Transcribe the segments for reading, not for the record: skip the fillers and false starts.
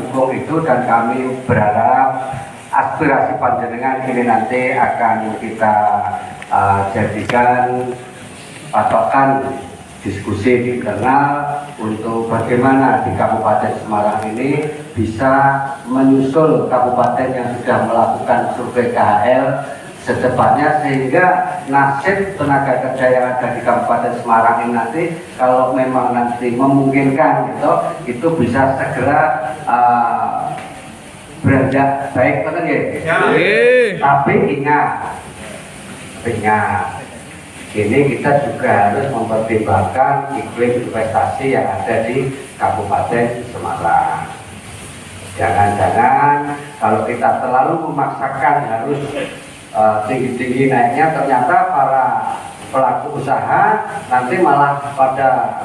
mendukung itu dan kami berharap aspirasi panjenengan ini nanti akan kita jadikan patokan diskusi di internal untuk bagaimana di Kabupaten Semarang ini bisa menyusul kabupaten yang sudah melakukan survei KHL secepatnya, sehingga nasib tenaga kerja yang ada di Kabupaten Semarang ini nanti kalau memang nanti memungkinkan gitu, itu bisa segera beranjak baik, betul ya? Tapi ingat, ini kita juga harus mempertimbangkan iklim investasi yang ada di Kabupaten Semarang. Jangan-jangan kalau kita terlalu memaksakan harus tinggi-tinggi naiknya, ternyata para pelaku usaha nanti malah pada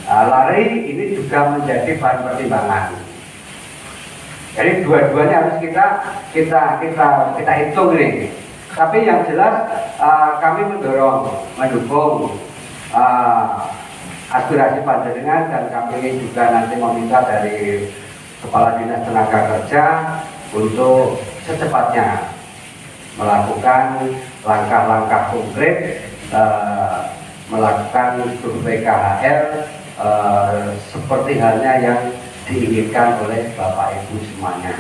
lari, ini juga menjadi bahan pertimbangan. Jadi dua-duanya harus kita hitung ini. Tapi yang jelas kami mendukung aspirasi panjenengan, dan kami juga nanti meminta dari Kepala Dinas Tenaga Kerja untuk secepatnya melakukan langkah-langkah konkret, melakukan survei KHL seperti halnya yang diinginkan oleh Bapak Ibu semuanya.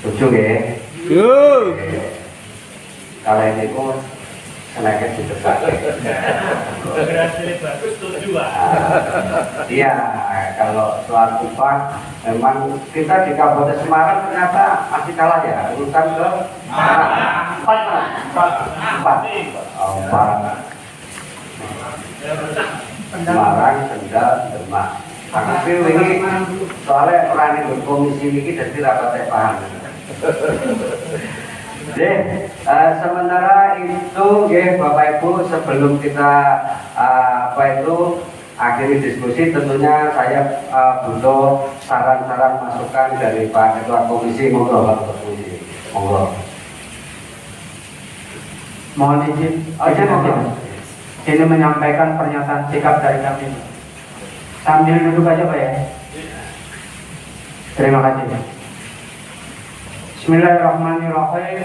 Setuju ya? Kalau ini pun kenaikan di depan. Iya, kalau soal upah memang kita di Kabupaten Semarang ternyata masih kalah ya, urutan ke empat. Semarang, Kendal, Demak. Tapi ini soalnya orang yang berkomisi ini jadi rapat paham. Sementara itu Bapak Ibu, sebelum kita akhiri diskusi, tentunya saya butuh saran-saran masukan dari Pak Ketua Komisi. Monggo Pak Ketua Komisi, monggo. Mohon izin, ini menyampaikan pernyataan sikap dari kami. Sambil duduk aja Pak ya. Terima kasih. Bismillahirrahmanirrahim.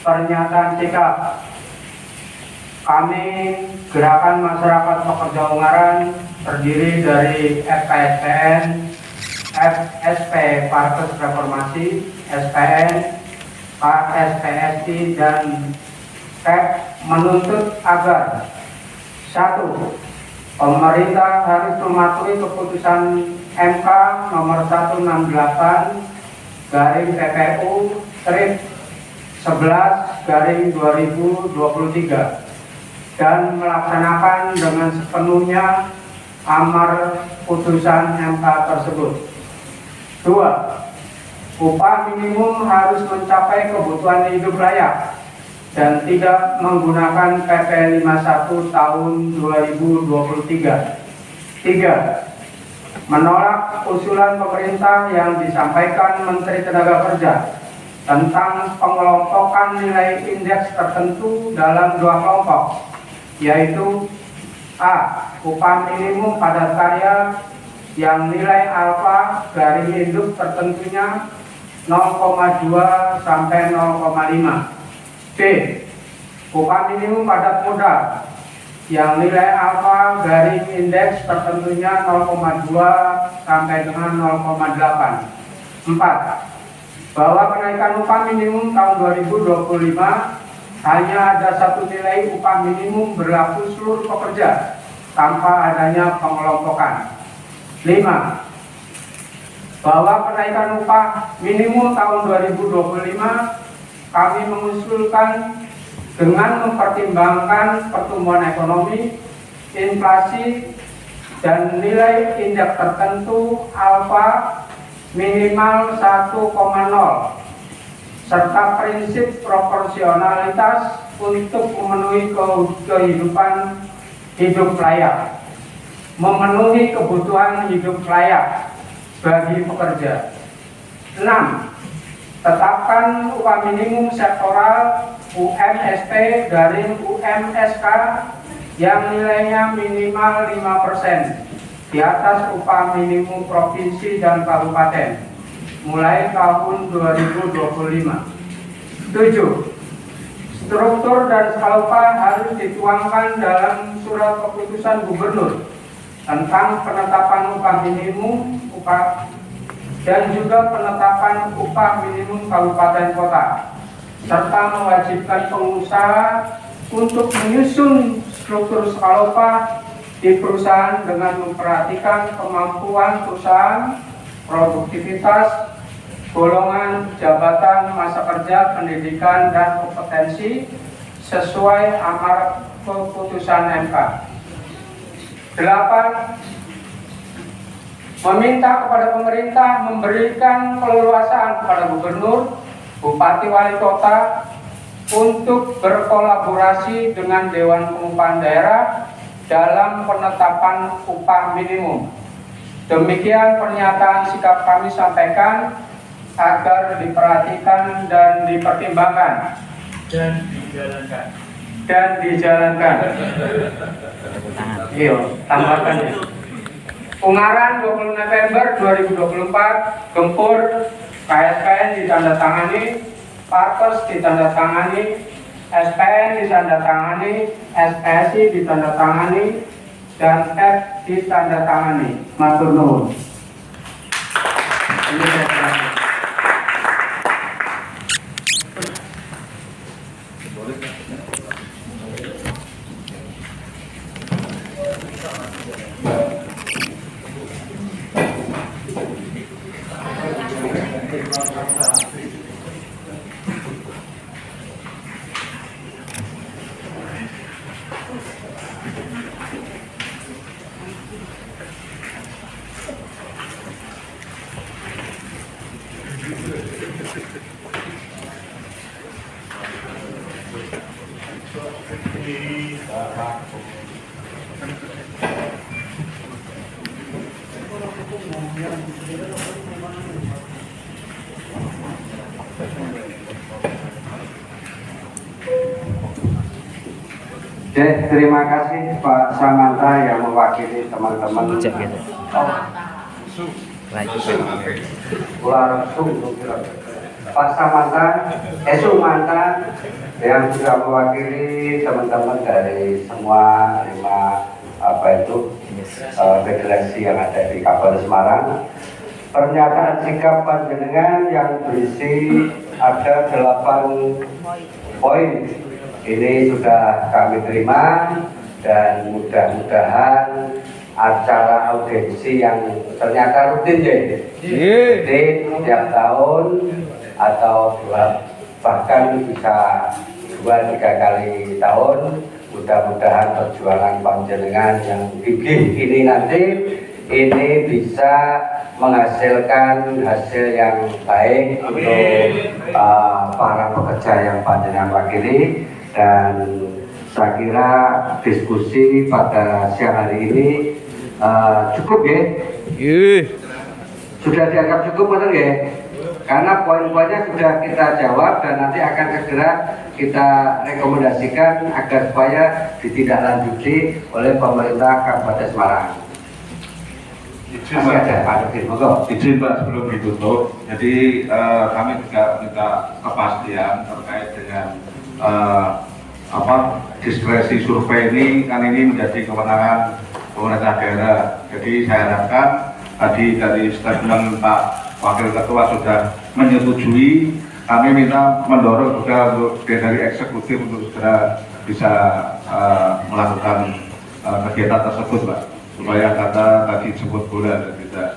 Pernyataan sikap kami, Gerakan Masyarakat Pekerja Ungaran, terdiri dari FKSPN, FSP Parkes Reformasi, SPN, KSPSI, dan KEP, menuntut agar 1. Pemerintah harus mematuhi keputusan MK nomor 168/11/2023 dan melaksanakan dengan sepenuhnya amar putusan MK tersebut. 2. Upah minimum harus mencapai kebutuhan hidup layak dan tidak menggunakan PP 51 tahun 2023. 3. Menolak usulan pemerintah yang disampaikan Menteri Tenaga Kerja tentang pengelompokan nilai indeks tertentu dalam 2 kelompok, yaitu A. Upah minimum padat karya yang nilai alfa garis induk tertentunya 0,2 sampai 0,5. B. Upah minimum padat modal yang nilai alfa garis indeks tertentunya 0,2 sampai dengan 0,8. 4. Bahwa kenaikan upah minimum tahun 2025 hanya ada satu nilai upah minimum berlaku seluruh pekerja tanpa adanya pengelompokan. 5. Bahwa kenaikan upah minimum tahun 2025 kami mengusulkan dengan mempertimbangkan pertumbuhan ekonomi, inflasi, dan nilai indeks tertentu alfa minimal 1,0 serta prinsip proporsionalitas untuk memenuhi kehidupan hidup layak, memenuhi kebutuhan hidup layak bagi pekerja. 6. Tetapkan upah minimum sektoral UMSP dari UMSK yang nilainya minimal 5% di atas upah minimum provinsi dan kabupaten mulai tahun 2025. 7. Struktur dan skala upah harus dituangkan dalam surat keputusan gubernur tentang penetapan upah minimum dan juga penetapan upah minimum kabupaten kota, serta mewajibkan pengusaha untuk menyusun struktur skala upah di perusahaan dengan memperhatikan kemampuan perusahaan, produktivitas, golongan, jabatan, masa kerja, pendidikan, dan kompetensi sesuai amar keputusan MK. 8. Meminta kepada pemerintah memberikan keleluasaan kepada gubernur, bupati, wali kota untuk berkolaborasi dengan Dewan Pengupahan Daerah dalam penetapan upah minimum. Demikian pernyataan sikap kami sampaikan agar diperhatikan dan dipertimbangkan dan dijalankan. Iya, tambahkan ya. Ungaran 20 November 2024, Gempur, KSPN ditandatangani, Parkes ditandatangani, SPN ditandatangani, SPSI ditandatangani, dan F ditandatangani. Matur nuwun. Ini saya terangkan. Oke, terima kasih Pak Samanta yang mewakili teman-teman. Pak Samanta, Sumanta yang sudah mewakili teman-teman dari semua 5 federasi yang ada di Kabupaten Semarang. Pernyataan sikap panjenengan yang berisi ada 8 poin. Ini sudah kami terima dan mudah-mudahan acara audiensi yang ternyata rutin jadi setiap tahun atau bahkan bisa 2-3 kali tahun. Mudah-mudahan perjuangan panjenengan yang gigih ini nanti ini bisa menghasilkan hasil yang baik untuk para pekerja yang panjenengan wakili. Dan saya kira diskusi pada siang hari ini cukup ya? Sudah dianggap cukup betul ya? Karena poin-poinnya sudah kita jawab dan nanti akan segera kita rekomendasikan agar supaya ditindaklanjuti oleh pemerintah Kabupaten Semarang. Izin Pak sebelum ditutup. Jadi kami juga minta kepastian terkait dengan diskresi survei ini, kan ini menjadi kewenangan pemerintah daerah. Jadi saya harapkan tadi dari statement Pak Wakil Ketua sudah menyetujui. Kami minta mendorong juga untuk dari eksekutif untuk segera bisa melakukan kegiatan tersebut, Pak, supaya kata tadi sebut bola dan tidak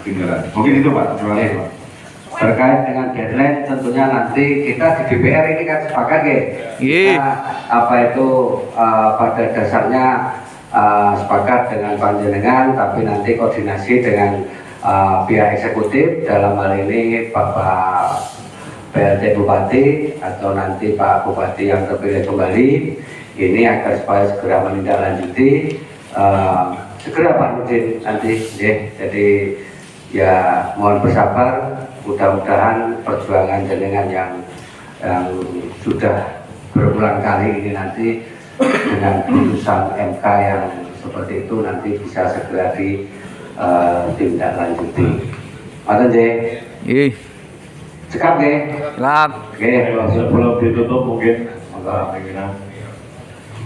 ketinggalan. Mungkin itu Pak. Terima kasih Pak. Terkait dengan deadline tentunya nanti kita di DPR ini kan sepakat ya. Kita pada dasarnya sepakat dengan panjenengan, tapi nanti koordinasi dengan pihak eksekutif, dalam hal ini Bapak PLT Bupati atau nanti Pak Bupati yang terpilih kembali, ini agar supaya segera menindaklanjuti segera Pak Nurdin nanti ya. Jadi ya mohon bersabar, mudah-mudahan perjuangan jenengan yang sudah berulang kali ini nanti dengan putusan MK yang seperti itu nanti bisa segera ditindaklanjuti. Mboten nggih. Ih, Cekap nggih. lap. Nggih. Sebelum ditutup mungkin pimpinan.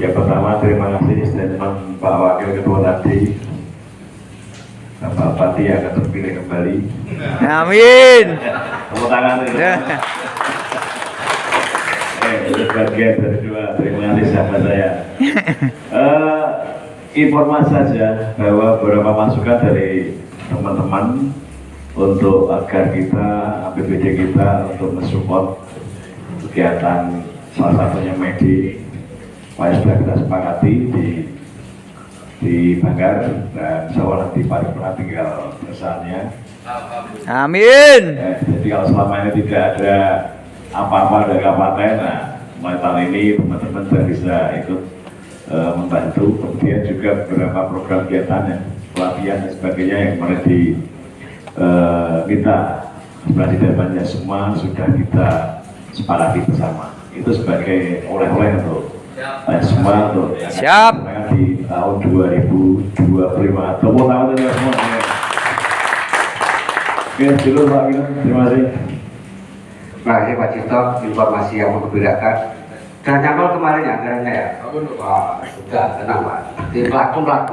Ya pertama terima kasih statement Pak Wakil Ketua tadi. Bapak Pati akan terpilih kembali. Amin. Tepuk tangan. Ya. Itu bagian dari dua. Terima kasih sahabat saya. Informasi saja bahwa beberapa masukan dari teman-teman untuk agar kita APBD kita untuk mensupport kegiatan salah satunya Medi, sudah kita sepakati di Banggar dan insya Allah nanti paripurna tinggal pesannya. Amin. Jadi kalau selama ini tidak ada apa-apa dari kabupaten, nah mulai tahun ini teman-teman sudah bisa ikut membantu. Kemudian juga beberapa program kegiatan ya, pelatihan dan sebagainya yang kemarin kita presiden semua sudah kita sepakati bersama. Itu sebagai oleh-oleh untuk semua untuk Siap. di tahun 2025. Tepuk tangan untuk semua. Oke, dulu Pak Wino, terima kasih. Terima kasih Pak Cito, informasi yang mengembirakan. Dan nyambal kemarin ya anggarannya ya? Wah, sudah tenang Pak. Di pelaku